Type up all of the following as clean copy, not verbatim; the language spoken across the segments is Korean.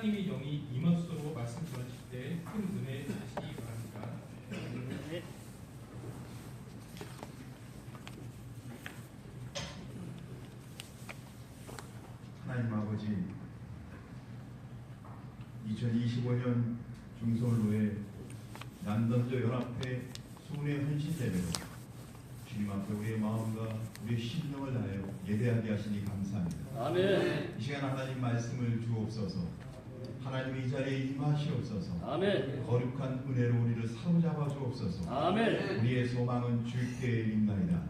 하나님의 영이 임하소서 말씀 전하실 때 큰 은혜 되시기 바랍니다. 네. 하나님 아버지, 2025년 중소홀로의 남남도 연합회 수훈의 헌신대회로 주님 앞에 우리의 마음과 우리의 심령을 다하여 예배하게 하시니 감사합니다. 아멘. 이 시간 하나님 말씀을 주옵소서. 하나님 이 자리에 임하시옵소서. 아멘. 거룩한 은혜로 우리를 사로잡아 주옵소서. 아멘. 우리의 소망은 주께 있나이다.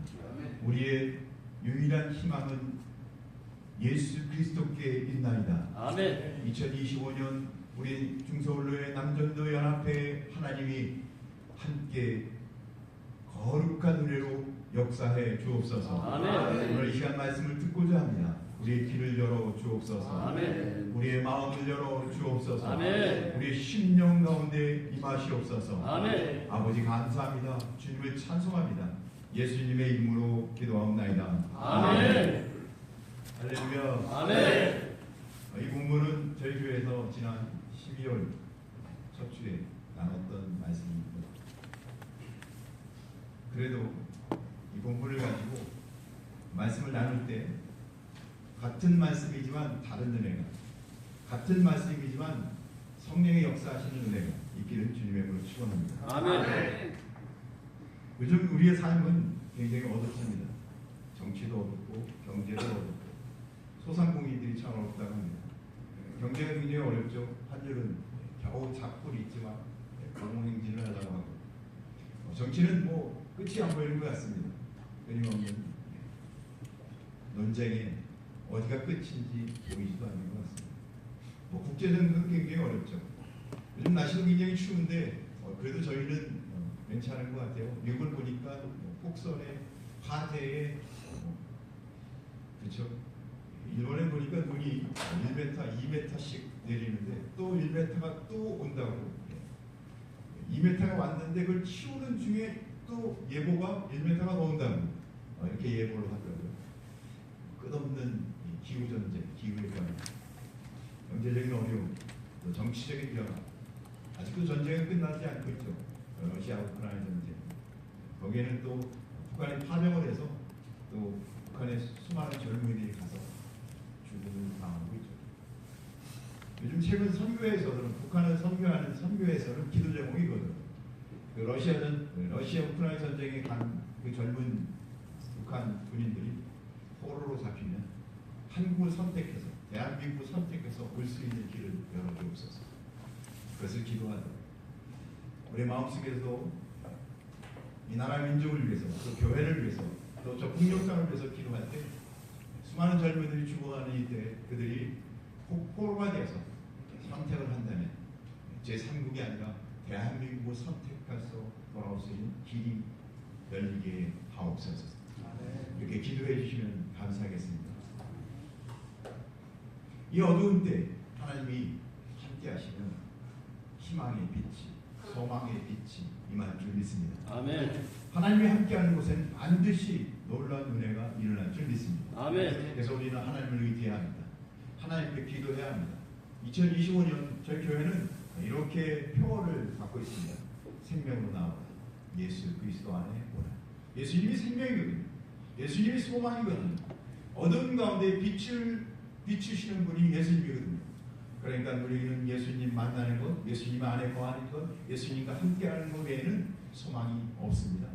우리의 유일한 희망은 예수 그리스도께 있나이다. 아멘. 2025년 우리 중소홀로의 남전도 연합회 하나님이 함께 거룩한 은혜로 역사해 주옵소서. 아멘. 오늘 이 시간 말씀을 듣고자 합니다. 우리의 귀를 열어 주옵소서. 아멘. 우리의 마음을 열어 주옵소서. 아멘. 우리의 심령 가운데 임하시옵소서. 아멘. 아버지 감사합니다. 주님을 찬송합니다. 예수님의 이름으로 기도하옵나이다. 아멘. 할렐루야. 아멘. 이 본문은 저희 교회에서 지난 12월 첫 주에 나눴던 말씀입니다. 그래도 이 본문을 가지고 말씀을 나눌 때 같은 말씀이지만 다른 은혜가, 같은 말씀이지만 성령의 역사하시는 은혜가 있기를 주님의 이름으로 축원합니다. 아멘. 요즘 우리의 삶은 굉장히 어둡습니다. 정치도 어둡고 경제도 어둡고 소상공인들이 참 어렵다고 합니다. 경제가 굉장히 어렵죠. 환율은 겨우 잡고는 있지만 공공행진을 하려고 하고, 정치는 뭐 끝이 안 보이는 것 같습니다. 끊임없는 논쟁에 어디가 끝인지 보이지도 않는 것 같습니다. 뭐 국제정세는 굉장히 어렵죠. 요즘 날씨도 굉장히 추운데 그래도 저희는 괜찮은 것 같아요. 미국을 보니까 폭설에 화재에 그렇죠. 일본에 보니까 눈이 1m, 2m씩 내리는데 또 1m가 또 온다고. 2m가 왔는데 그걸 치우는 중에 또 예보가 1m가 더 온다고. 이렇게 예보를 하더라고요. 끝없는 기후전쟁, 기후의 변화, 경제적인 어려움, 또 정치적인 변화. 아직도 전쟁은 끝나지 않고 있죠. 러시아 우크라이나 전쟁. 거기에는 또 북한이 파병을 해서 또 북한의 수많은 젊은이들이 가서 죽음을 당하고 있죠. 요즘 최근 선교회에서는, 북한을 선교하는 선교회에서는 기도 제목이거든요. 그 러시아 우크라이나 전쟁에 간 그 젊은 북한 군인들이 포로로 잡히면 한국을 선택해서, 대한민국을 선택해서 올 수 있는 길을 열어주옵소서. 그것을 기도하다. 우리 마음속에서 이 나라 민족을 위해서, 또 교회를 위해서, 또 저 북녘땅을 위해서 기도할 때 수많은 젊은이들이 죽어가는 이때 그들이 포로가 돼서 선택을 한다면 제3국이 아니라 대한민국을 선택해서 돌아올 수 있는 길이 열리게 하옵소서. 이렇게 기도해 주시면 감사하겠습니다. 이 어두운 때 하나님이 함께 하시면 희망의 빛이, 소망의 빛이 임할 줄 믿습니다. 아멘. 하나님이 함께하는 곳에는 반드시 놀라운 은혜가 일어날 줄 믿습니다. 아멘. 그래서 우리는 하나님을 의지해야 합니다. 하나님께 기도해야 합니다. 2025년 저희 교회는 이렇게 표어를 갖고 있습니다. 생명으로 나오라. 예수 그리스도 안에 오라. 예수님이 생명이거든요. 예수님이 소망이거든요. 어두운 가운데 빛을 비추시는 분이 예수님이거든요. 그러니까 우리는 예수님 만나는 것, 예수님 안에 거하는 것, 예수님과 함께하는 것 외에는 소망이 없습니다.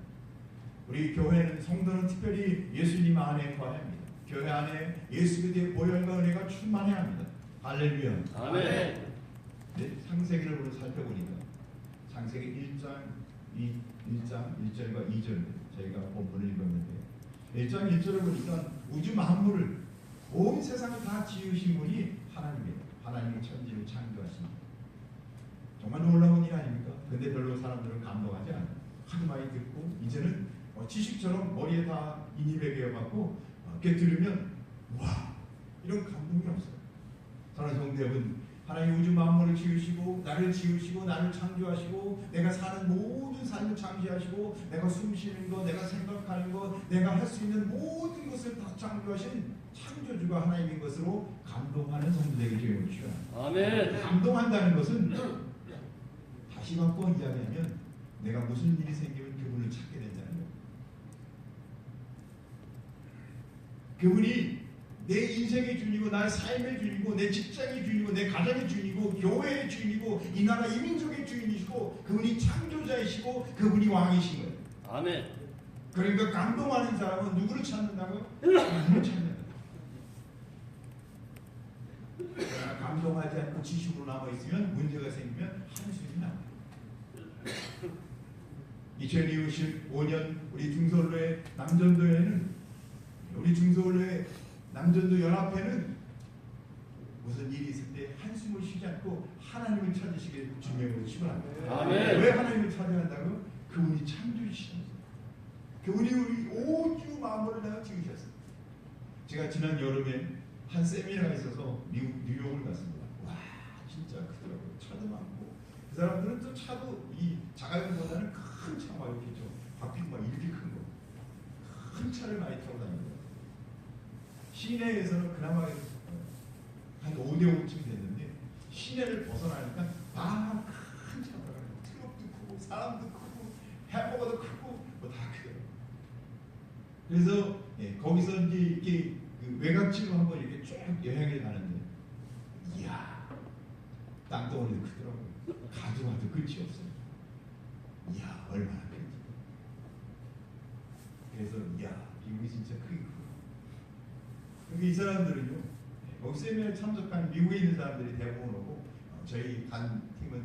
우리 교회는, 성도는 특별히 예수님 안에 거해야 합니다. 교회 안에 예수 그리스도의 보혈과 은혜가 충만해야 합니다. 할렐루야. 아멘. 네, 창세기를 오늘 살펴보니까 창세기 1장 1절과 2절 저희가 본문을 읽었는데 1장 1절을 보니까 우주 만물을, 온 세상을 다 지으신 분이 하나님이에요. 하나님이 천지를 창조하십니다. 정말 놀라운 일 아닙니까? 근데 별로 사람들은 감동하지 않아요. 하도 많이 듣고 이제는 지식처럼 머리에 다 인이 배겨갖고 이렇게 들으면 와, 이런 감동이 없어요. 사랑하는 성도 여러분, 하나님 우주 만물을 지으시고 나를 지으시고 나를 창조하시고 내가 사는 모든 삶을 창조하시고 내가 숨 쉬는 것, 내가 생각하는 것, 내가 할 수 있는 모든 것을 다 창조하신 창조주가 하나님인 것으로 감동하는 성도되게 주여 주시오. 아멘. 감동한다는 것은 다시 한번 이야기하면 내가 무슨 일이 생기면 그분을 찾게 된다는 거예요. 그분이 내 인생의 주인이고 나의 삶의 주인이고 내 직장의 주인이고 내 가정의 주인이고 교회의 주인이고 이 나라 이민족의 주인이시고 그분이 창조자이시고 그분이 왕이신 거예요. 아멘. 그러니까 감동하는 사람은 누구를 찾는다고요? 하나님을 찾는다. 그러나 감동하지 않고 지식으로 남아있으면 문제가 생기면 한숨이 나와요. 2025년 우리 중서울로의 남전도회는 우리 중서울로의 남전도 연합회는 무슨 일이 있을 때 한숨을 쉬지 않고 하나님을 찾으시길 주님으로 축원합니다. 아멘. 왜 하나님을 찾아야 한다고? 그분이 창조주시잖아요. 그분이 우리 오주 만물을 다 지으셨어요. 제가 지난 여름에 한 세미나가 있어서 미국 뉴욕을 갔습니다. 와 진짜 크더라고요. 차도 많고 그 사람들은 또 차도 이 자가용보다는 큰 차 막 이렇게 좀 바퀴 막 이렇게 큰 거 큰 차를 많이 타고 다닙니다. 시내에서는 그나마 한 5대5쯤 됐는데 시내를 벗어나니까 다 큰 차가 트럭도 크고 사람도 크고 햄버거도 크고 뭐 다 크더라고요. 그래서 거기서 이제 이렇게 그 외곽지로 한번 이렇게 쭉 여행을 가는데 이야 땅덩어리도 크더라고요. 가도 끝이 없어요. 이야 얼마나 큰지. 그래서 이야 미국이 진짜 크게 크고 이 사람들은요, 거기 세미나에 참석한 미국에 있는 사람들이 대부분 오고 저희 간 팀은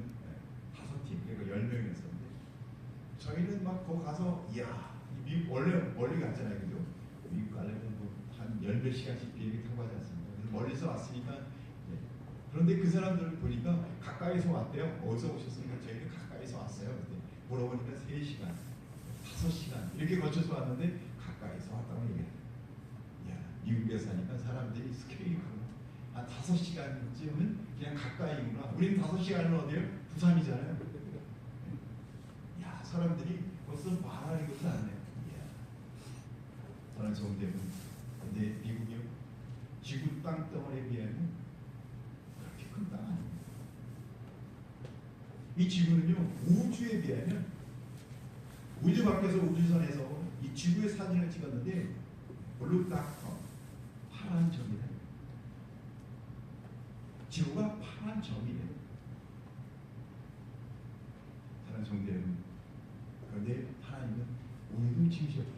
5팀, 그러니까 10명이었었는데 저희는 막 거기 가서 이야, 미국 원래 멀리 갔잖아요, 그죠? 미국 가려면 한 10몇 시간씩 비행기 타고 가지 않습니까? 그래서 멀리서 왔으니까 그런데 그 사람들을 보니까 가까이서 왔대요. 어디서 오셨습니까? 저희는 가까이서 왔어요. 그때 물어보니까 3시간, 5시간 이렇게 거쳐서 왔는데 가까이서 왔다고 얘기해요. 미국에 사니까 사람들이 스케일이 크고 한 5시간쯤은 그냥 가까이구나. 우리는 5시간은 어디요? 부산이잖아요. 야 사람들이 벌써 말하는 것도 안 해요. 저는 정대문. 근데 미국이요. 지구 땅덩어리에 비하면 그렇게 큰 땅 아닙니다. 이 지구는요 우주에 비하면 우주 밖에서 우주선에서 이 지구의 사진을 찍었는데 블루닷컴 파란 점이래. 지구가 파란 점이래. 사랑 성대는 그런데 하나님은 우리도 지으셨고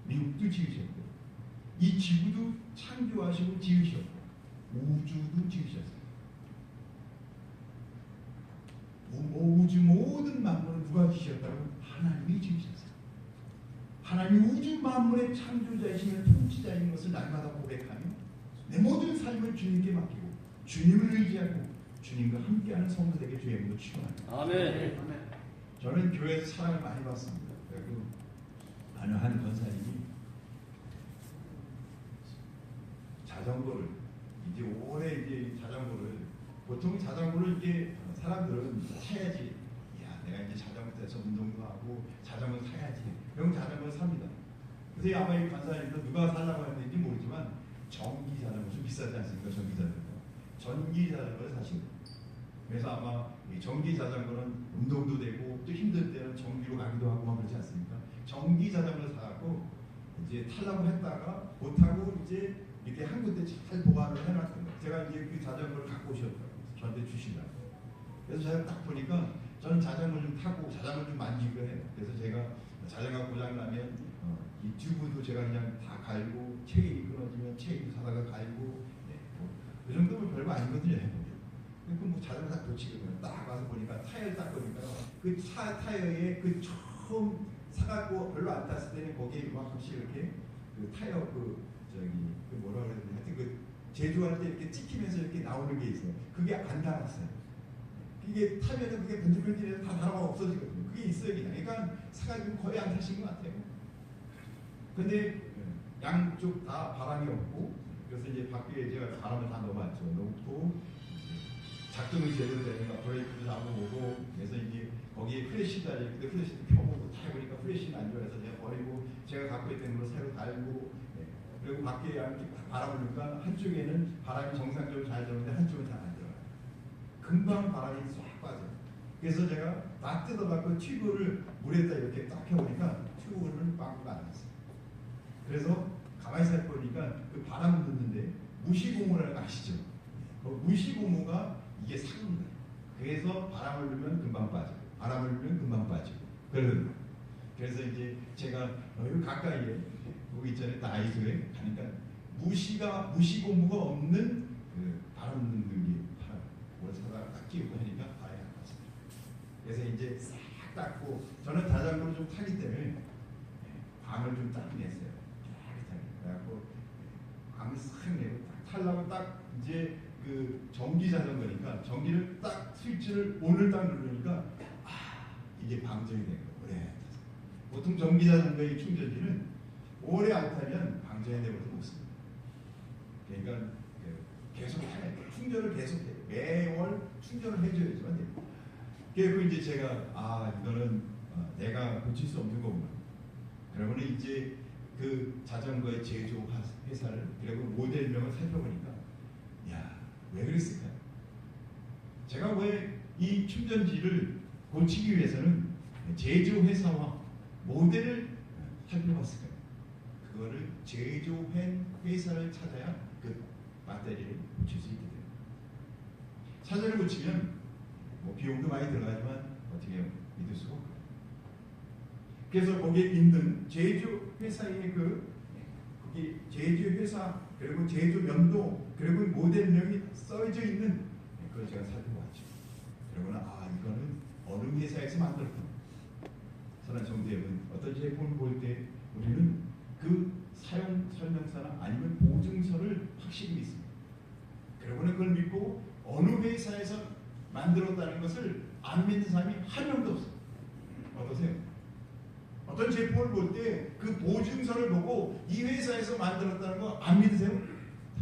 미국도 지으셨고 이 지구도 창조하시고 지으셨고 우주도 지으셨어요. 우주 모든 만물을 누가 지으셨다고? 하나님이 지으셨어요. 하나님 우주 만물의 창조자이시며 통치자인 것을 날마다 고백하며 내 모든 삶을 주님께 맡기고 주님을 의지하고 주님과 함께하는 성도에게 주의 이름으로 축원합니다. 아멘. 저는 교회에서 사랑을 많이 받습니다. 그리고 아는 한 권사님이 자전거를 이제 올해 이제 자전거를 보통 자전거를 이제 사람들은 타야지. 야 내가 이제 자전거 타서 운동도 하고 자전거 타야지. 그럼 자전거를 삽니다. 그래서 아마 이 권사님도 누가 살라고 했는지 모르지만 전기 자전거 좀 비싸지 않습니까? 전기 자전거. 전기 자전거를 사십니다. 그래서 아마 이 전기 자전거는 운동도 되고 또 힘들 때는 전기로 가기도 하고 막 그렇지 않습니까? 전기 자전거를 사갖고 이제 타려고 했다가 못 타고 이제 이렇게 한 군데 잘 보관을 해놨던 거예요. 제가 이제 그 자전거를 갖고 오셨더라고요. 저한테 주시려고. 그래서 제가 딱 보니까 저는 자전거 좀 타고 자전거 좀 만지고 해요. 그래서 제가 자전거 고장 나면 이 튜브도 제가 그냥 다 갈고 체인이 끊어지면 체인 사다가 갈고 그 정도면 별거 아니거든요. 뭐 자전거 딱 고치거든요. 딱 와서 보니까 타이어를 딱 보니까 그 타이어에 그 처음 사갖고 별로 안 탔을 때는 거기에 이만큼씩 이렇게 그 타이어 그 뭐라 그래야 되나 하여튼 그 제조할 때 이렇게 찍히면서 이렇게 나오는 게 있어요. 그게 안 달았어요. 이게 타면은 그게 번질번질해서 다 달아가 없어지거든요. 그게 있어요 그냥. 그러니까 사가지고 거의 안 타신 것 같아요. 근데 양쪽 다 바람이 없고 그래서 이제 밖에 제가 바람을 다 넣어봤죠. 넣고 작동이 제대로 되는가 브레이크도 잡아보고 그래서 이제 거기에 플래시 달려있는데 플래시도 켜보고 다 해보니까 플래시는 안 좋아해서 제가 버리고 제가 갖고 있던 걸 새로 달고 그리고 밖에 이렇게 바라보니까 한쪽에는 바람이 정상적으로 잘 들어오는데 한쪽은 잘 안 들어가요. 금방 바람이 싹 빠져요. 그래서 제가 딱 뜯어갖고 튜브를 물에다 이렇게 딱 해보니까 튜브는 빵꾸가 안 났어요. 그래서 가만히 살펴보니까 그 바람 넣는데 무시고무라는 거 아시죠? 그 무시고무가 이게 상은 거예요. 그래서 바람을 넣으면 금방 빠져. 바람을 넣으면 금방 빠지고 그러는 거예요. 그래서 이제 제가 여기 가까이에 거기 있잖아요. 다이소에 가니까 무시고무가 없는 그 바람 넣는 게 팔아요. 그걸 사다가 딱 끼우고 하니까 바람이 안 빠져요. 그래서 이제 싹 닦고 저는 자전거를 좀 타기 때문에 광을 좀 딱 냈어요. 깨끗하게. 그래갖고 광을 싹 내고 딱 타려고 딱 이제 그 전기 자전거니까 전기를 딱 스위치를 온을 딱 누르니까 이게 방전이 된 거예요. 오래 보통 전기 자전거의 충전기는 오래 안 타면 방전이 되고도 못 씁니다. 그러니까 계속 타야 돼요. 충전을 계속 해요. 매월 충전을 해줘야지만 됩니다. 그리고 이제 제가 이거는 내가 고칠 수 없는 거구나. 그러면 이제 그 자전거의 제조 회사를 그리고 모델명을 살펴보니까 왜 그랬을까요? 제가 왜 이 충전지를 고치기 위해서는 제조 회사와 모델을 살펴봤을까요? 그거를 제조한 회사를 찾아야 그 배터리를 고칠 수 있게 돼요. 차전을 고치면 뭐 비용도 많이 들어가지만 어떻게 해요? 믿을 수가 없어요. 그래서 거기에 있는 제조 회사의 거기 제조 회사 그리고 제조 연도 그리고 모델명이 써져 있는 그걸 제가 살펴봤죠. 그러고는 이거는 어느 회사에서 만들었구나. 사랑하는 성도 여러분, 어떤 제품을 볼 때 우리는 그 사용 설명서나 아니면 보증서를 확실히 믿습니다. 그러고는 그걸 믿고 어느 회사에서 만들었다는 것을 안 믿는 사람이 한 명도 없어요. 어떠세요? 어떤 제품을 볼 때 그 보증서를 보고 이 회사에서 만들었다는 거 안 믿으세요?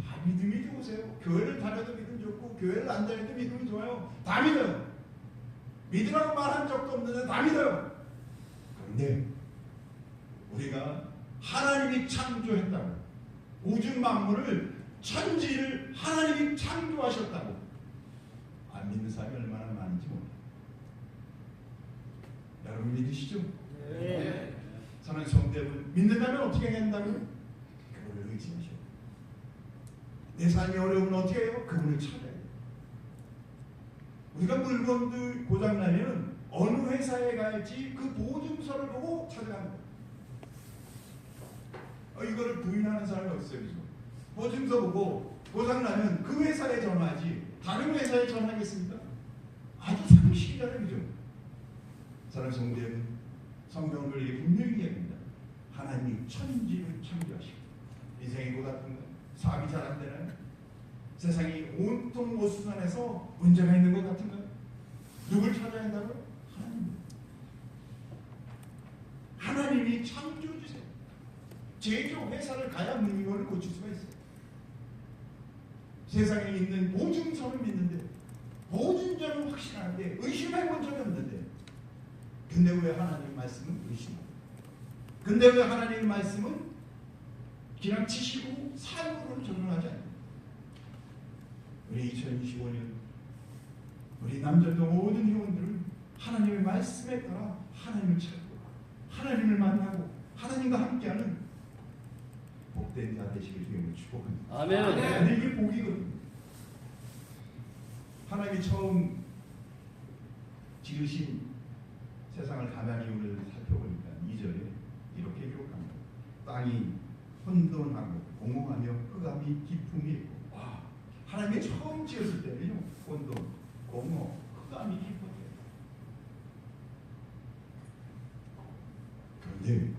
다 믿음이 좋으세요. 교회를 다녀도 믿음 좋고 교회를 안 다녀도 믿음이 좋아요. 다 믿어요. 믿으라고 말한 적도 없는데 다 믿어요. 그런데 우리가 하나님이 창조했다고 우주 만물을 천지를 하나님이 창조하셨다고 안 믿는 사람이 얼마나 많은지 몰라요. 여러분 믿으시죠? 네. 저는 성도 여러분 믿는다면 어떻게 해야 한다고요? 그분을 의지하셔요. 내 삶이 어려우면 어떻게 해요? 그분을 찾아야 돼요. 우리가 물건들 고장나면 어느 회사에 갈지 그 보증서를 보고 찾아가는 거예요. 이거를 부인하는 사람이 없어요. 보증서 보고 고장나면 그 회사에 전화하지 다른 회사에 전화하겠습니까? 아주 상식이잖아요. 그죠? 사랑하는 성도 여러분, 성경은 이렇게 분명히 얘기합니다. 하나님이 천지를 창조하시고 인생이 뭐 같은가? 사업이 잘 안 되나요? 세상이 온통 모순안에서 문제가 있는 것 같은가? 누굴 찾아야 한다고요? 하나님이 창조주세요. 제조 회사를 가야 물건을 고칠 수가 있어요. 세상에 있는 보증서를 믿는데 보증자는 확실한데 의심해 본 적이 없는데 근데 왜 하나님 말씀은 의심하고 근데 왜 하나님 말씀은 그냥 지시고 삶으로 적용하지 않아요? 우리 2025년 우리 남자도 모든 회원들은 하나님의 말씀에 따라 하나님을 찾고 하나님을 만나고 하나님과 함께하는 복된 자 되시길 주님을 축복합니다. 아멘. 이게 복이거든요. 하나님이 처음 지으신 세상을 가난 이유를 살펴보니까 2절에 이렇게 기록합니다. 땅이 혼돈하고 공허하며 흑암이 깊음이 있고 하나님이 처음 지었을 때는요 혼돈, 공허, 흑암이 깊었대요. 그런데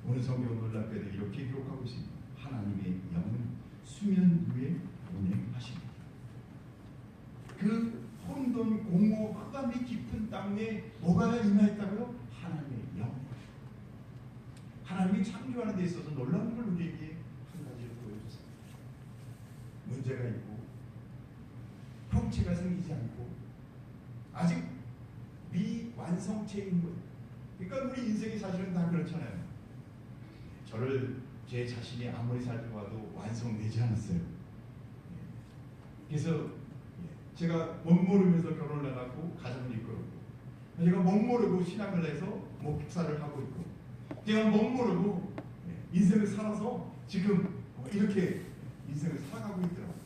오늘 성경은 놀랍게도 이렇게 기록하고 있습니다. 하나님의 영은 수면 위에 운행하십니다. 그 혼돈, 공허, 흑암이 깊은 땅에 뭐가 임하였다고요? 하나님의 영. 하나님이 창조하는 데 있어서 놀라운 걸 우리에게 한 가지를 보여주세요. 문제가 있고 형제 성취가 생기지 않고 아직 미완성체인 거예요. 그러니까 우리 인생이 사실은 다 그렇잖아요. 저를 제 자신이 아무리 살펴봐도 완성되지 않았어요. 그래서 제가 멋모르면서 결혼을 해갖고 가정을 이끌었고, 제가 멋모르고 신앙을 해서 목사를 하고 있고, 제가 멋모르고 인생을 살아서 지금 이렇게 인생을 살아가고 있더라고요.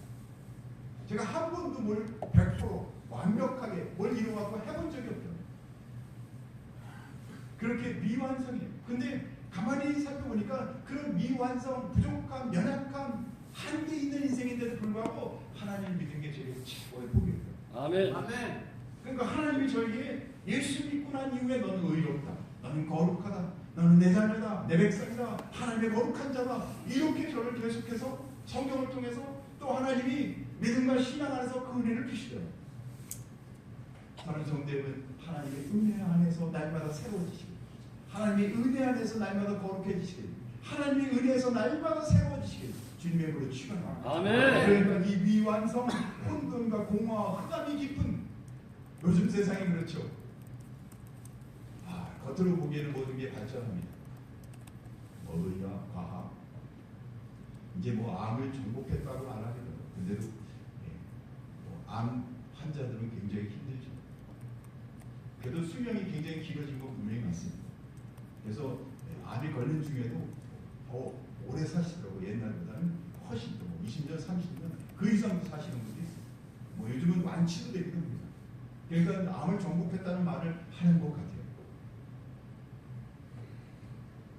제가 한 번도 뭘 100% 완벽하게 뭘 이루어갖고 해본 적이 없어요. 그렇게 미완성이에요. 근데 가만히 살펴보니까 그런 미완성, 부족함, 연약함, 한계 있는 인생인데도 불구하고 하나님을 믿은 게 제일 최고의 복이에요. 아멘. 아멘. 그러니까 하나님이 저에게 예수 믿고 난 이후에 너는 의롭다, 너는 거룩하다, 너는 내 자녀다, 내 백성이다, 하나님의 거룩한 자다, 이렇게 저를 계속해서 성경을 통해서 또 하나님이 믿음과 신앙 안에서 그 은혜를 주시더라고요. 사랑하는 성도 여러분, 하나님의 은혜 안에서 날마다 새로워지시고, 하나님의 은혜 안에서 날마다 거룩해지시길, 하나님의 은혜에서 날마다 새로워지시길 주님의 이름으로 축원합니다. 아멘. 그러니까 이 미완성, 혼돈과 공허와 흑암이 깊은 요즘 세상이 그렇죠. 겉으로 보기에는 모든 게 발전합니다. 뭐 의학, 과학, 이제 뭐 암을 정복했다고 말하기도, 근데도 암 환자들은 굉장히 힘들죠. 그래도 수명이 굉장히 길어진 건 분명히 맞습니다. 그래서 암이 걸린 중에도 더 오래 사시더라고요. 옛날보다는 훨씬 더 20년, 30년 그 이상도 사시는 분들이 있어요. 뭐 요즘은 완치도 되기도 합니다. 그러니까 암을 정복했다는 말을 하는 것 같아요.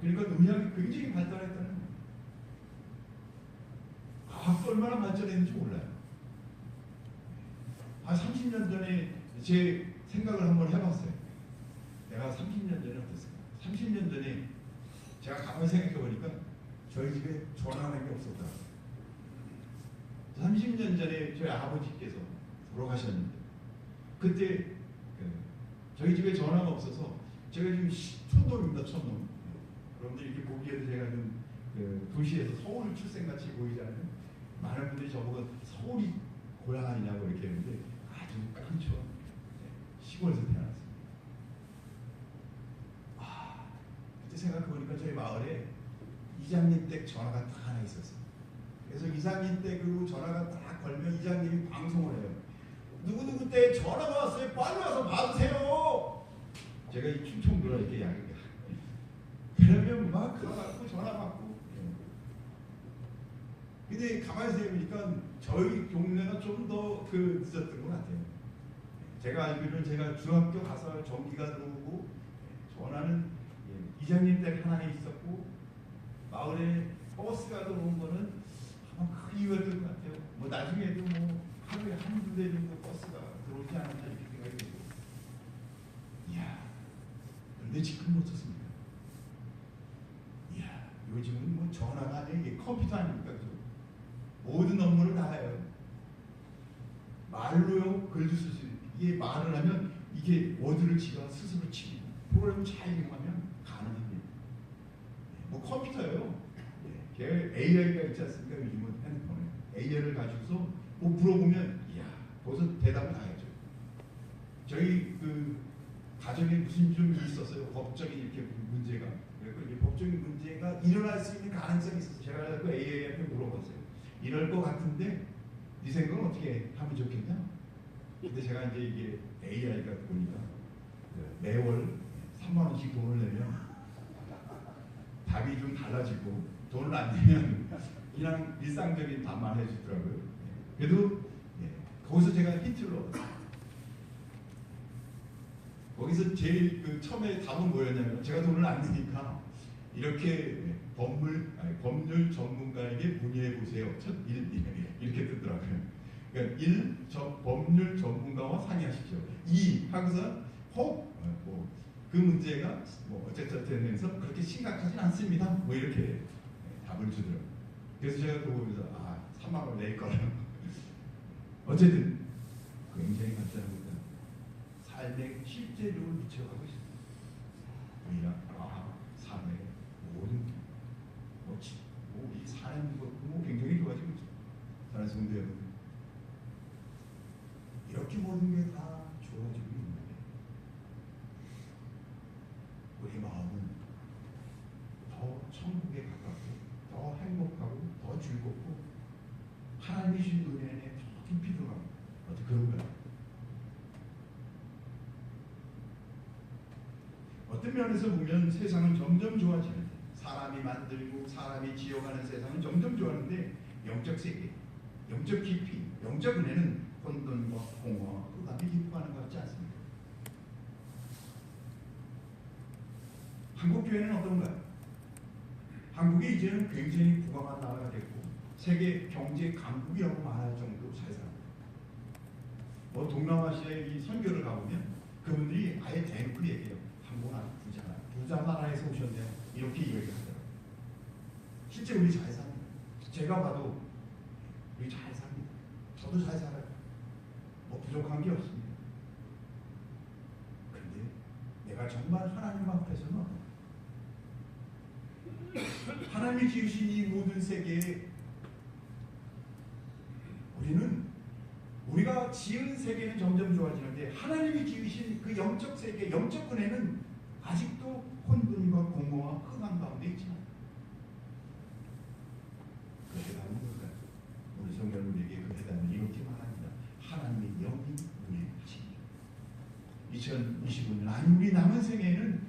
그러니까 의학이 굉장히 발달했다는 거예요. 과학도 얼마나 발전했는지 몰라요. 한 30년 전에 제 생각을 한번 해봤어요. 내가 30년 전에 어땠을까? 30년 전에 제가 가만히 생각해보니까 저희 집에 전화하는 게 없었다. 30년 전에 저희 아버지께서 돌아가셨는데, 그때 저희 집에 전화가 없어서 제가 지금 촌놈입니다. 촌놈. 여러분들 이렇게 보기에도 제가 좀 도시에서 서울 출생같이 보이잖아요. 많은 분들이 저보고 서울이 고향 아니냐고 이렇게 했는데 아주 깡초 시골에서 태어났습니다. 그때 생각해보니까 저희 마을에 이장님 댁 전화가 딱 하나 있었어요. 그래서 이장님 댁으로 전화가 딱 걸면 이장님이 방송을 해요. 누구누구 때 전화가 왔어요. 빨리 와서 받으세요. 제가 이 충청도라 이렇게 양이 그러면 막 가갖고 전화 받고. 근데 가만히 생각해보니까 저희 동네가 좀 더 늦었던 것 같아요. 제가 알기로는 제가 중학교 가서 전기가 들어오고 전화는 이장님 댁 하나 있었고 마을에 버스가 들어온 거는 아마 그 이유였던 것 같아요. 뭐 나중에도 뭐 하루에 한두 대 정도 버스가 들어오지 않았나 이렇게 생각이 되고. 이야, 근데 지금 못 썼습니다. 이야, 요즘은 뭐 전화가 아니라 이게 컴퓨터 아닙니까? 그죠? 모든 업무를 다 해요. 말로요, 글도 쓸 수 있어요. 이게 말을 하면 이게 워드를 지가 스스로 칩니다. 프로그램을 잘 이용하면 가능합니다. 뭐 컴퓨터요. AI가 있지 않습니까? 요즘은 핸드폰에 AI를 가지고서 뭐 물어보면 이야, 거기서 대답을 다 해줘. 저희 가정에 무슨 좀 있었어요. 법적인 이렇게 문제가. 그리고 이제 법적인 문제가 일어날 수 있는 가능성이 있어서 제가 그 AI한테 물어봤어요. 이럴 것 같은데 네 생각은 어떻게 하면 좋겠냐? 근데 제가 이제 이게 AI가 보니까 매월 3만 원씩 돈을 내면 답이 좀 달라지고 돈을 안 내면 그냥 일상적인 답만 해주더라고요. 그래도 거기서 제가 힌트를 얻었어요. 거기서 제일 처음에 답은 뭐였냐면 제가 돈을 안 내니까 이렇게 법률 전문가에게 문의해 보세요. 이렇게 뜨더라고요. 그러니까 1. 법률 전문가와 상의하십시오. 2. 항상 혹 그 문제가 어쨌든 되면서 그렇게 심각하진 않습니다. 뭐 이렇게 답을 주더라고요. 그래서 제가 그거 보면서 3만 원 낼 거라. 어쨌든 굉장히 간단합니다. 삶의 실제적으로 미쳐가고 있습니다. 삶의 모든 이 사는 것도 굉장히 좋아지고 있죠. 사랑하는 성도 여러분, 이렇게 모든 게 다 주어지고 있는데 우리 마음은 더 천국에 가깝고 더 행복하고 더 즐겁고 하나님이 주신 은혜 안에 더 깊이 들어갑니다. 어떻게 그런가요? 어떤 면에서 보면 세상은 점점 좋아지는데 사람이 만들고 사람이 지어가는 세상은 점점 좋아하는데 영적 세계, 영적 깊이, 영적 은혜는 혼돈과 공허와 흑암이 기뻐하는 것 같지 않습니까? 한국 교회는 어떤가요? 한국이 이제는 굉장히 부강한 나라가 됐고 세계 경제 강국이라고 말할 정도로 잘 삽니다. 뭐 동남아시아의 이 선교를 가보면 그분들이 아예 대놓고 얘기해요. 한국은 아주 부자나 부자 나라에서 오셨네요. 이렇게 얘기하더라고요. 실제 우리 잘 삽니다. 제가 봐도 우리 잘 삽니다. 저도 잘 살아요. 뭐 부족한 게 없습니다. 그런데 내가 정말 하나님 앞에서는 어떤가? 하나님이 지으신 이 모든 세계에 우리가 지은 세계는 점점 좋아지는데 하나님이 지으신 그 영적 세계, 영적 은혜는 아직도 혼돈과 공허와 흑암 가운데 있지만 그 해답은 뭘까요? 우리 성경 우리에게 그 해답은 이렇게 말합니다. 하나님의 영이 운행하십니다. 2025년 아니 우리 남은 생에는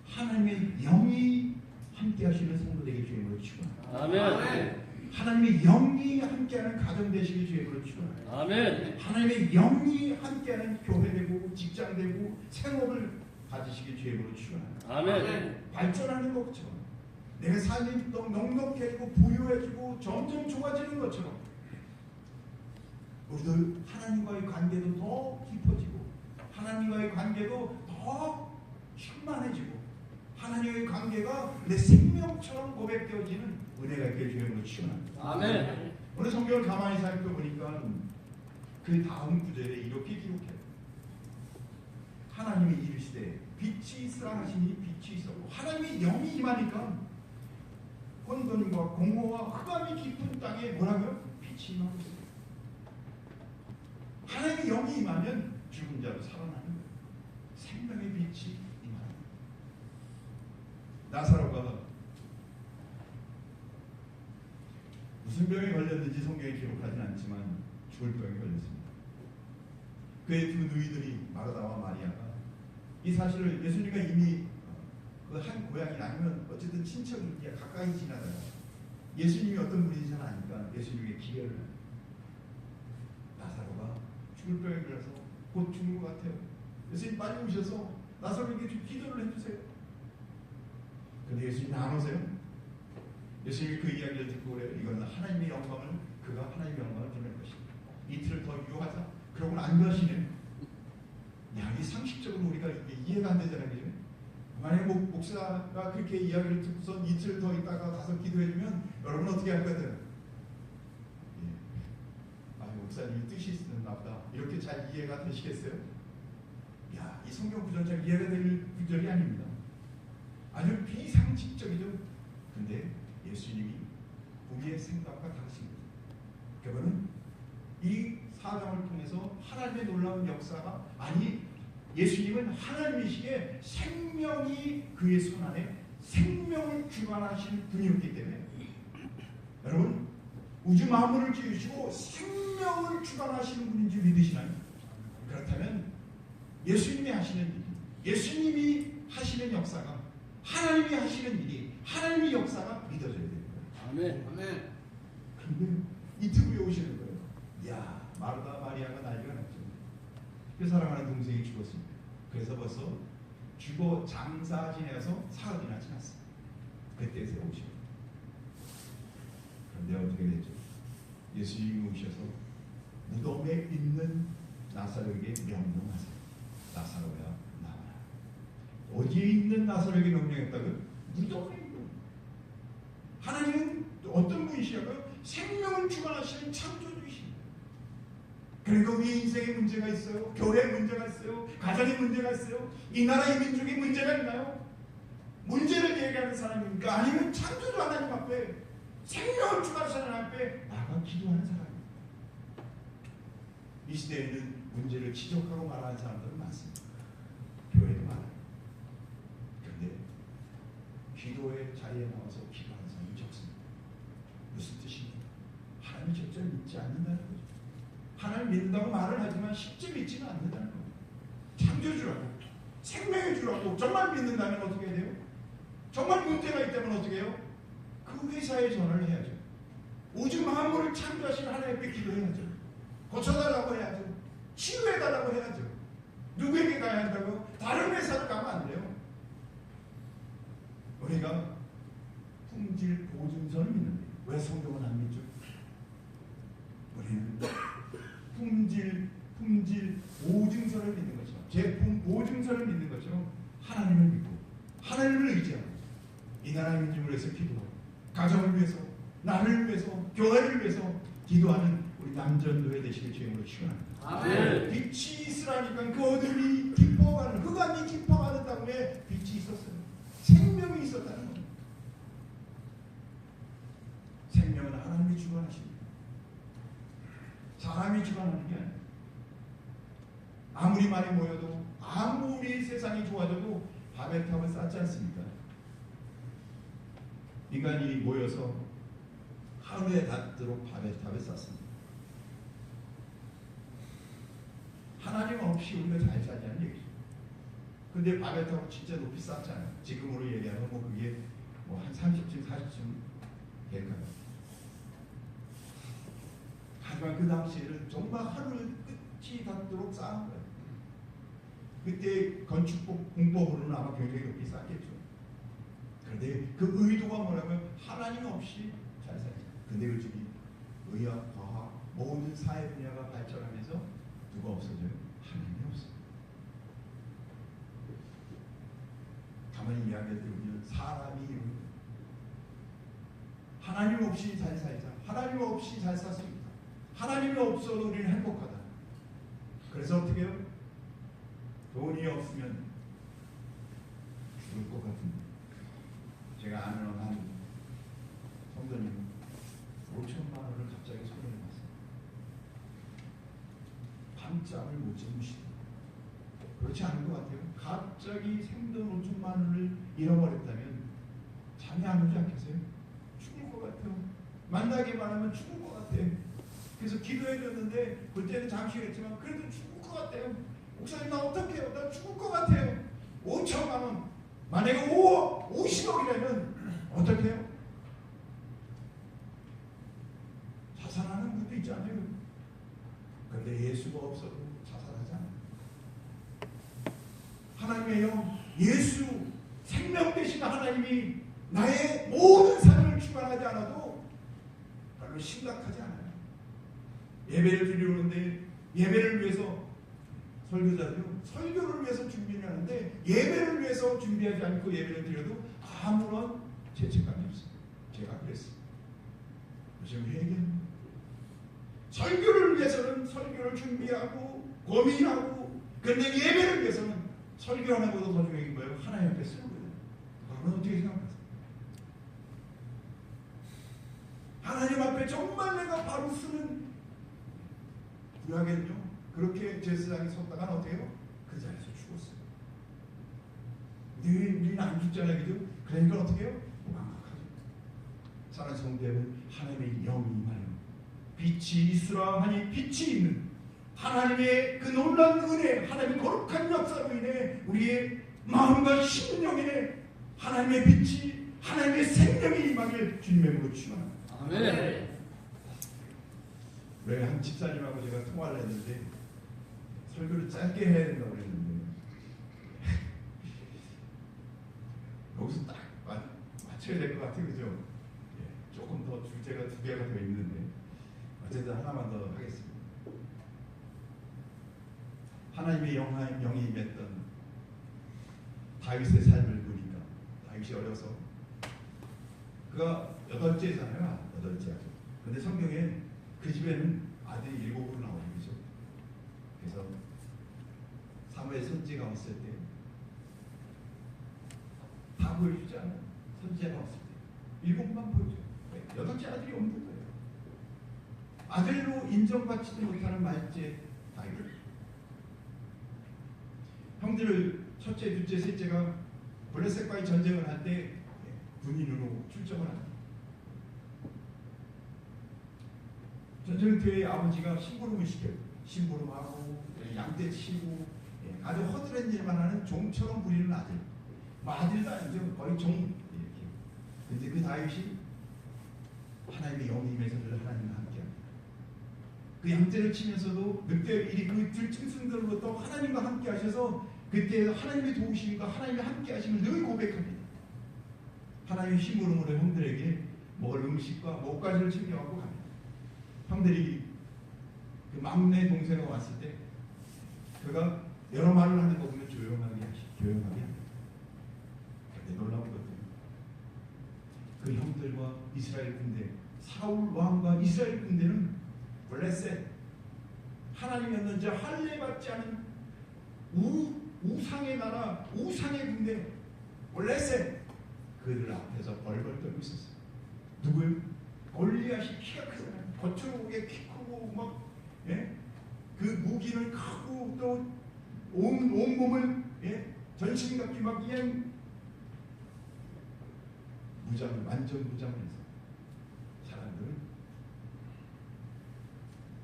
하나님의 영이 함께 하시는 성도 되길 주님으로 축원합니다. 아멘. 하나님의 영이 함께하는 가정 되시길 주님으로 축원합니다. 아멘. 하나님의 영이 함께하는 교회 되고 직장 되고 생업을 가지시길 주님으로 축원합니다. 아멘. 발전하는 것처럼 내 삶이 더 넉넉해지고 부유해지고 점점 좋아지는 것처럼 우리도 하나님과의 관계도 더 깊어지고 하나님과의 관계도 더 충만해지고 하나님의 관계가 내 생명처럼 고백되어지는 은혜가 있게 주님으로 축원합니다. 아멘. 오늘 성경을 가만히 살펴보니까 그 다음 구절에 이렇게 기록해요. 하나님이 이르시되 빛이 있으라 하시니 빛이 있었고 하나님의 영이 임하니까 혼돈과 공허와 흑암이 깊은 땅에 뭐라고요? 빛이 임하고 있어요. 하나님의 영이 임하면 죽은 자도 살아나는 거예요. 생명의 빛이 임하는 거예요. 나사로가 무슨 병에 걸렸는지 성경에 기록하지는 않지만 죽을 병에 걸렸습니다. 그의 두 누이들이 마르다와 마리아가 이 사실을 예수님과 이미 그 한 고향이 아니면 어쨌든 친척이 가까이 지나다가 예수님이 어떤 분인지 잘 아니까 예수님의 기회를 나사로가 죽을 병에 걸려서 곧 죽는 것 같아요. 예수님 빨리 오셔서 나사로에게 좀 기도를 해주세요. 근데 예수님이 안 오세요. 예수님이 그 이야기를 듣고 그래요. 이건 하나님의 영광을 그가 하나님의 영광을 드러낼 것입니다. 이틀을 더 유효하자. 그러고는 안 가시네. 야, 이 상식적으로 우리가 이해가 안 되잖아요. 그죠? 만약에 목사가 그렇게 이야기를 듣고서 이틀 더 있다가 가서 기도해주면 여러분 어떻게 할 거예요? 아, 목사님이 뜻이 있었나 보다. 이렇게 잘 이해가 되시겠어요? 야, 이 성경 구절처럼 이해가 될 구절이 아닙니다. 아주 비상식적이죠. 근데 예수님이 우리의 생각과 다르십니다. 그거는 이 사정을 통해서 하나님의 놀라운 역사가 아니 예수님은 하나님이시기에 생명이 그의 손 안에 생명을 주관하시는 분이었기 때문에 여러분 우주 만물을 지으시고 생명을 주관하시는 분인지 믿으시나요? 그렇다면 예수님이 하시는 일, 예수님이 하시는 역사가 하나님이 하시는 일이 하나님의 역사가 믿어져야 되는 거예요. 아멘. 아멘. 근데 이틀 후에 오시는 거예요. 야, 마르다 마리아가 난리가 났죠. 그 사랑하는 동생이 죽었습니다. 그래서 벌써 죽어 장사 지내서 사흘이나 지났습니다. 그때서 오시고 그런데 어떻게 됐죠? 예수님이 오셔서 무덤에 있는 나사로에게 명령하세요. 나사로야 나와라. 어디에 있는 나사로에게 명령했다고요? 무덤에 있는. 하나님은 어떤 분이시라고요? 생명을 주관하시는 창조주이십니다. 그러니까 우리 인생에 문제가 있어요. 교회에 문제가 있어요. 가정에 문제가 있어요. 이 나라의 민족에 문제가 있나요? 문제를 얘기하는 사람입니까? 아니면 창조주 하나님 앞에 생명을 주관하시는 하나님 앞에 나가 기도하는 사람입니다. 이 시대에는 문제를 지적하고 말하는 사람들은 많습니다. 교회도 많아요. 그런데 기도의 자리에 나와서 기도하는 사람이 적습니다. 무슨 뜻입니까? 하나님이 직접 믿지 않는다는 거죠. 하나님 믿는다고 말을 하지만 실제 믿지는 않는다는 거예요. 창조주라고, 생명의 주라고 정말 믿는다면 어떻게 해야 돼요? 정말 문제가 있다면 어떻게 해요? 그 회사에 전화를 해야죠. 우주 만물을 창조하신 하나님께 기도해야죠. 고쳐달라고 해야죠. 치유해달라고 해야죠. 누구에게 가야 한다고요? 다른 회사를 가면 안 돼요. 우리가 품질 보증서를 믿는데 왜 성경은 안 믿죠? 우리는 품질 보증서를 믿는 거죠. 제품 보증서를 믿는 거죠. 하나님을 믿고 하나님을 의지하고 이 나라의 민족을 위해서 기도하고 가정을 위해서 나를 위해서 교회를 위해서 기도하는 우리 남전도회 되시길 주님으로 축원합니다. 아멘. 빛이 있으라니까 그 어둠이 기뻐가는 흑암이 기뻐가는 땅에 빛이 있었어요. 생명이 있었다는 겁니다. 생명은 하나님이 주관하십니다. 사람이 주관하는 게 아니에요. 아무리 많이 모여도 아무리 세상이 좋아져도 바벨탑을 쌓지 않습니까? 인간이 모여서 하루에 닿도록 바벨탑을 쌓습니다. 하나님 없이 우리가 잘 살자는 얘기죠. 근데 바벨탑을 진짜 높이 쌓잖아요. 지금으로 얘기하면 뭐 그게 뭐 한 30층 40층 될까요? 하지만 그 당시에는 정말 하루를 끝이 닿도록 쌓은 거예요. 그때 건축법 공법으로는 아마 굉장히 높이 쌓겠죠. 그런데 그 의도가 뭐냐면 하나님 없이 잘 살자. 근데 요즘이 의학, 과학, 모든 사회 분야가 발전하면서 누가 없어져요? 하나님이 없어요. 가만히 이야기해 드리면 사람이 이루는 하나님 없이 잘 살자. 하나님 없이 잘 샀습니다. 하나님이 없어도 우리는 행복하다. 그래서 어떻게 해요? 돈이 없으면 죽을 것 같은데 제가 아는 한 성도님 5천만 원을 갑자기 손에 놨어요. 밤잠을 못 주무시더라고요. 그렇지 않은 것 같아요. 갑자기 생돈 5천만 원을 잃어버렸다면 잠이 안 오지 않겠어요? 죽을 것 같아요. 만나기만 하면 죽을 것 같아요. 그래서 기도해줬는데 그때는 잠시겠지만 그래도 죽을 것 같아요. 목사님 나 어떡해요? 나 죽을 것 같아요. 5천만 원 만약에 5억 50억이라면 어떻게 해요? 자살하는 분도 있잖아요. 그런데 예수가 없어도 자살하지 않아요. 하나님의 영 예수 생명 되신 하나님이 나의 모든 삶을 주관하지 않아도 별로 심각하지 않아요. 예배를 드리는데 예배를 위해서 설교자들요 설교를 위해서 준비를 하는데 예배를 위해서 준비하지 않고 예배를 드려도 아무런 죄책감이 없어요. 제가 그랬어요. 요즘 회개합니다. 설교를 위해서는 설교를 준비하고 고민하고 그런데 예배를 위해서는 설교하는 것보다 더 중요한 게 뭐예요? 하나님 앞에 쓰는 거예요. 그러면 어떻게 생각하세요? 하나님 앞에 정말 내가 바로 쓰는 구약에는요 그렇게 제사장이 섰다가 어떻게 해요? 그 자리에서 죽었어요. 우리는 안 죽잖아요. 그죠? 그러니까 어떻게 해요? 무감각하죠. 사랑하는 성도 여러분 하나님의 영이 임하여 빛이 있으라 하니 빛이 있는 하나님의 그 놀라운 은혜 하나님의 거룩한 역사로 인해 우리의 마음과 심령에 하나님의 빛이 하나님의 생명이 임하길 주님의 이름으로 축원합니다. 아멘. 왜 한 집사님하고 제가 통화를 했는데 설교를 짧게 해야 된다고 그랬는데 여기서 딱 맞춰야 될 것 같아요. 그죠? 예, 조금 더 주제가 2개가 더 있는데 어쨌든 하나만 더 하겠습니다. 하나님의 영이 임했던 다윗의 삶을 보니까 다윗이 어려서 그가 8째잖아요. 8째 아들. 근데 성경에 그 집에는 아들이 7으로 나오는 거죠. 그래서 사무엘 선지가 왔을 때 다 보여주지 않아요. 선지자가 왔을 때 7만 보여줘요. 8째 아들이 없는 거예요. 아들로 인정받지도 못하는 말째 다윗. 형들을 첫째, 둘째, 셋째가 블레셋과의 전쟁을 할 때 군인으로 출정을 합니다. 전쟁터에 아버지가 심부름을 시켜요. 심부름하고 양떼 치고 아주 허드렛 일만 하는 종처럼 부리는 아들. 뭐 아들도 아니죠. 거의 종 이렇게. 근데 그 다윗이 하나님의 영이 임해서 늘 하나님과 함께합니다. 그 양떼를 치면서도 늑대 일이 그 들짐승들로부터 하나님과 함께하셔서 그때 하나님의 도우심과 하나님의 함께하심을 늘 고백합니다. 하나님의 심부름으로 형들에게 먹을 음식과 목까지를 챙겨갖고 갑니다. 형들이 그 막내 동생이 왔을 때 그가 여러 말을 하는 거 보면 조용하게 합니다. 근데 놀라운 것은 그 형들과 이스라엘 군대, 사울 왕과 이스라엘 군대는 블레셋 하나님이었는지 할례받지 않은 우상의 나라, 우상의 군대 블레셋 그들 앞에서 벌벌 떨고 있었어요. 누구요? 골리앗이 키가 크잖아요. 겉으로 보기에 키 크고 막 그 무기는 크고 또 온 몸을 전신갑기 막 그냥 완전 무장을 해서 사람들은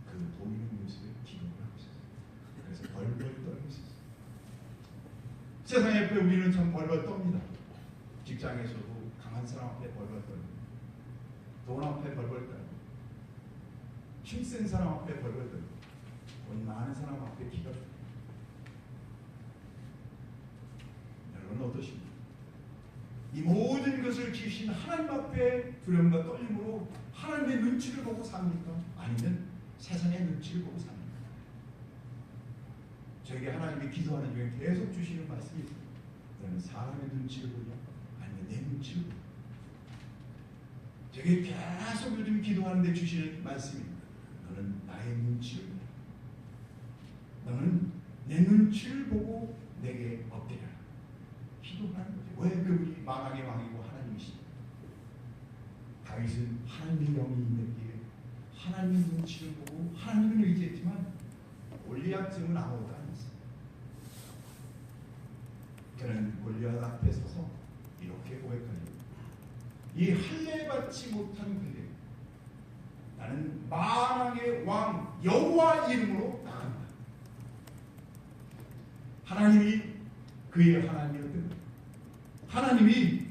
그 보이는 모습에 기록을 하고 있었어요. 그래서 벌벌 떨고 있었어요. 세상 앞에 우리는 참 벌벌 떱니다. 직장에서도 강한 사람 앞에 벌벌 떨고, 돈 앞에 벌벌 떨고, 힘센 사람 앞에 벌벌 떨고, 돈 많은 사람 앞에 기가 죽고. 여러분 어떠십니까? 이 모든 것을 지으신 하나님 앞에 두려움과 떨림으로 하나님의 눈치를 보고 삽니까? 아니면 세상의 눈치를 보고 삽니까? 저에게 하나님이 기도하는 중에 계속 주시는 말씀이 있습니다. 너는 사람의 눈치를 보냐? 아니면 내 눈치를 보냐? 저에게 계속 요즘 기도하는데 주시는 말씀입니다. 너는 나의 눈치를 보냐? 너는 내 눈치를 보고 내게 엎드려라. 기도하는 거죠. 왜 그분이 만왕의 왕이고 하나님이시냐? 다윗은 하나님의 영이 있는데 하나님의 눈치를 보고 하나님을 의지했지만 골리앗쯤은 아무것도 아니었어요. 그는 골리앗 앞에 서서 이렇게 고백합니다. 이 할례받지 못한 군대, 나는 만왕의 왕 여호와 이름으로 나간다. 하나님이 그의 하나님이었던 것, 하나님이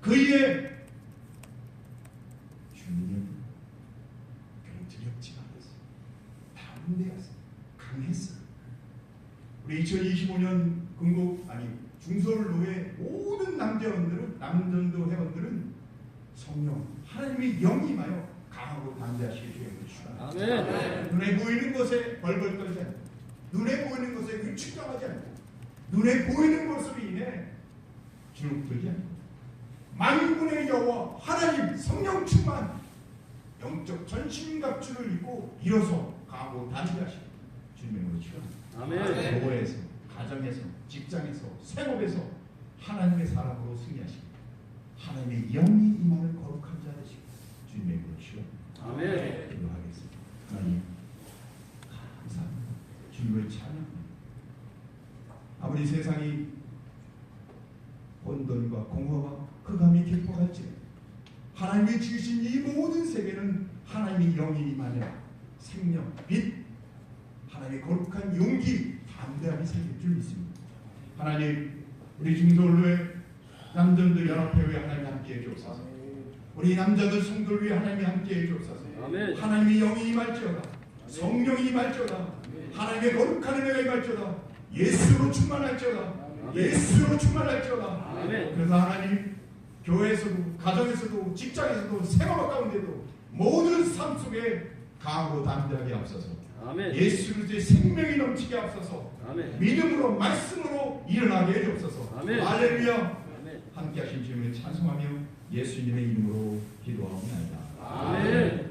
그의 주님이었던 것. 그는 두렵지가 않았어요. 담대했어요. 강했어요. 우리 2025년 중소로의 모든 남전도 회원들은 성령 하나님의 영이 임하여 강하고 담대하시게 주여 주시옵소서. 아멘. 눈에 보이는 것에 벌벌 떨지 않고, 눈에 보이는 것에 위축당하지 않고, 눈에 보이는 것으로 인해 주눅들지 않고, 만군의 여호와 하나님 성령 충만 영적 전신갑주를 입고 일어서 강하고 담대하시고 주님의 이름으로 축원합니다. 아멘. 교회에서, 가정에서, 직장에서, 생업에서 하나님의 사람으로 승리하시고 하나님의 영이 임하는 거룩한 자 되시고 주님의 이름으로 축원합니다. 아멘. 기도하겠습니다. 하나님 감사합니다. 주님을 찬양합니다. 아무리 세상이 혼돈과 공허와 흑암이 격포할지 하나님이 지으신 이 모든 세계는 하나님의 영이 임하여 생명, 빛, 하나님의 거룩한 용기, 담대함이 생길 줄 믿습니다. 하나님, 우리 중소로의 남전들 연합회에 하나님 함께해 주옵소서. 우리 남자들 성도를 위해 하나님이 함께해 주옵소서. 아멘. 하나님의 영이 임할지어다, 성령이 임할지어다, 하나님의 거룩한 은혜가 임할지어다, 예수로 충만할지어다, 예수로 충만할지어다. 아멘. 그래서 하나님, 교회에서도 가정에서도 직장에서도 생활 가운데도 모든 삶 속에 강하고 담대하게 앞서서 아멘. 예수 그리스도의 생명이 넘치게 앞서서 아멘. 믿음으로 말씀으로 일어나게 해주옵소서. 아멘. 할렐루야. 아멘. 함께 하신 주님을 찬송하며 예수님의 이름으로 기도하옵나이다. 아멘.